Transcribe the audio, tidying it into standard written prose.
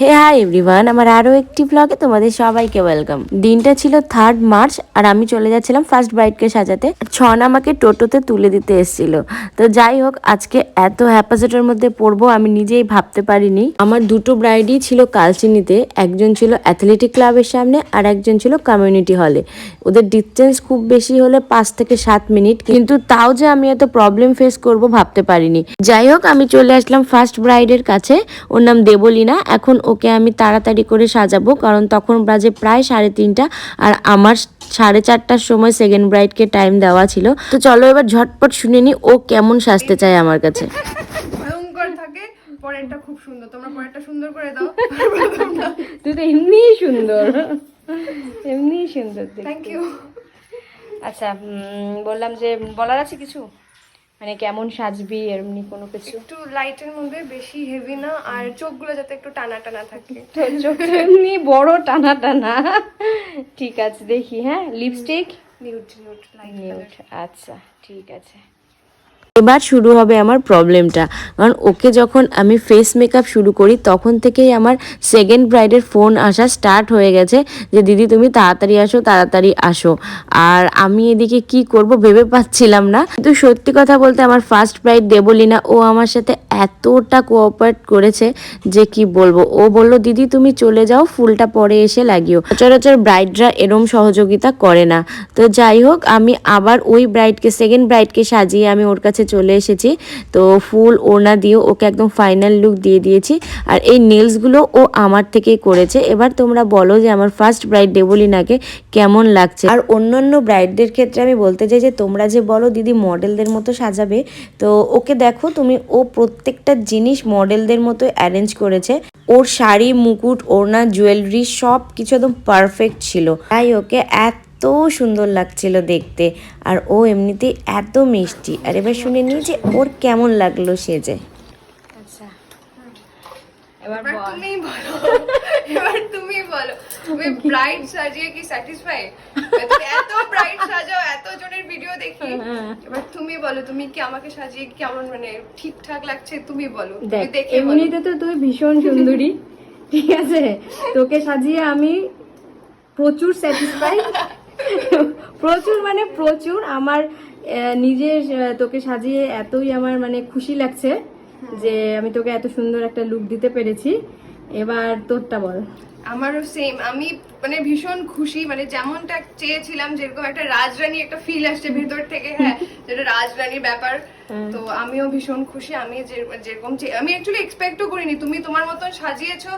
হে hi everyone, আমার আরও একটি ব্লগে তোমাদের সবাইকে ওয়েলকাম। দিনটা ছিল 3 মার্চ আর আমি চলে যাচ্ছিলাম ফার্স্ট ব্রাইডকে সাজাতে। ছন আমাকে টোটোতে তুলে দিতে এসেছিল। তো যাই হোক, আজকে এত হ্যাপাসেটের মধ্যে পড়বো আমি নিজেই ভাবতে পারিনি। আমার দুটো ব্রাইডই ছিল কালচিনিতে, একজন ছিল অ্যাথলেটিক ক্লাবের সামনে আর একজন ছিল কমিউনিটি হলে। ওদের ডিস্টেন্স খুব বেশি হলে 5 থেকে 7 মিনিট, কিন্তু তাও যে আমি এত প্রবলেম ফেস করব ভাবতে পারিনি। যাই হোক, আমি চলে আসলাম ফার্স্ট ব্রাইডের কাছে। ওর নাম দেবলীনা। এখন ওকে আমি তাড়াতাড়ি করে সাজাবো, কারণ তখন বাজে প্রায় 3:30 আর আমার 4:30টার সময় সেকেন্ড ব্রাইডকে টাইম দেওয়া ছিল। তো চলো এবার ঝটপট শুনে নি ও কেমন সাজতে চায় আমার কাছে। ভয়ঙ্কর থাকে, পরেরটা খুব সুন্দর। তোমরা পরেরটা সুন্দর করে দাও। তুই তো এমনিই সুন্দর, এমনিই সুন্দর। Thank you. আচ্ছা, বললাম যে বলার আছে কিছু, মানে কেমন সাজবি এমনি কোনো কিছু? একটু লাইটের মধ্যে, বেশি হেভি না, আর চোখগুলো যাতে একটু টানা টানা থাকে। চোখ এমনি বড় টানা টানা। ঠিক আছে, দেখি। হ্যাঁ, lipstick nude nude light nude. আচ্ছা ঠিক আছে। এবার শুরু হবে আমার প্রবলেমটা, কারণ ওকে যখন আমি ফেস মেকআপ শুরু করি তখন থেকেই আমার সেকেন্ড ব্রাইডের ফোন আসা স্টার্ট হয়ে গেছে যে দিদি তুমি তাড়াতাড়ি আসো, তাড়াতাড়ি আসো। আর আমি এদিকে কি করব ভেবে পাচ্ছিলাম না। কিন্তু সত্যি কথা বলতে আমার ফার্স্ট ব্রাইড দেবলীনা, ও আমার সাথে এতটা কোঅপারেট করেছে যে কি বলবো। ও বলল দিদি তুমি চলে যাও, ফুলটা পরে এসে লাগিও। সচরাচর ব্রাইডরা এরম সহযোগিতা করে না। তো যাই হোক, আমি আবার ওই ব্রাইডকে, সেকেন্ড ব্রাইডকে সাজিয়ে আমি ওর কাছে চলে এসেছি। তো ফুল ওড়না দিয়ে ওকে একদম ফাইনাল লুক দিয়ে দিয়েছি। আর এই নেলসগুলো ও আমার থেকেই করেছে। এবার তোমরা বলো যে আমার ফার্স্ট ব্রাইড দেবলীনাকে কেমন লাগছে। আর অন্যান্য ব্রাইডদের ক্ষেত্রে আমি বলতে চাই যে তোমরা যে বলো দিদি মডেলদের মতো সাজাবে, তো ওকে দেখো তুমি, ও প্রত্যেকটা জিনিস মডেলদের মতো অ্যারেঞ্জ করেছে। ওর শাড়ি, মুকুট, ওড়না, জুয়েলারি সব কিছু একদম পারফেক্ট ছিল। তাই ওকে এত সুন্দর লাগছিল দেখতে। আর ও এমনিতেই এত মিষ্টি। আর এবার শুনে নিই যে ওর কেমন লাগলো সেজে। আচ্ছা, এবার তুমি বলো, এবার তুমি বলো, তুমি ব্রাইড সাজিয়ে কি স্যাটিসফাই? এত ব্রাইড সাজাও, এত জনের ভিডিও দেখি। এবার তুমি বলো, তুমি কি আমাকে সাজিয়ে কেমন, মানে ঠিকঠাক লাগছে? তুমি বলো, তুমি দেখে বলো। এমনিতে তো তুই ভীষণ সুন্দরী, ঠিক আছে? তোকে সাজিয়ে আমি প্রচুর স্যাটিসফাই, প্রচুর মানে প্রচুর। আমার নিজের তোকে সাজিয়ে এতই আমার মানে খুশি লাগছে যে আমি তোকে এত সুন্দর একটা লুক দিতে পেরেছি। এবার তোরটা বল। আমারও সেম, আমি মানে ভীষণ খুশি, মানে যেমনটা চেয়েছিলাম, যেরকম একটা রাজরানী একটা ফিল আসছে ভেতর থেকে। হ্যাঁ, যেটা রাজরানীর ব্যাপার। তো আমিও ভীষণ খুশি। আমি যেরকম আমি অ্যাকচুয়ালি এক্সপেক্টও করিনি তুমি তোমার মতন সাজিয়েছো।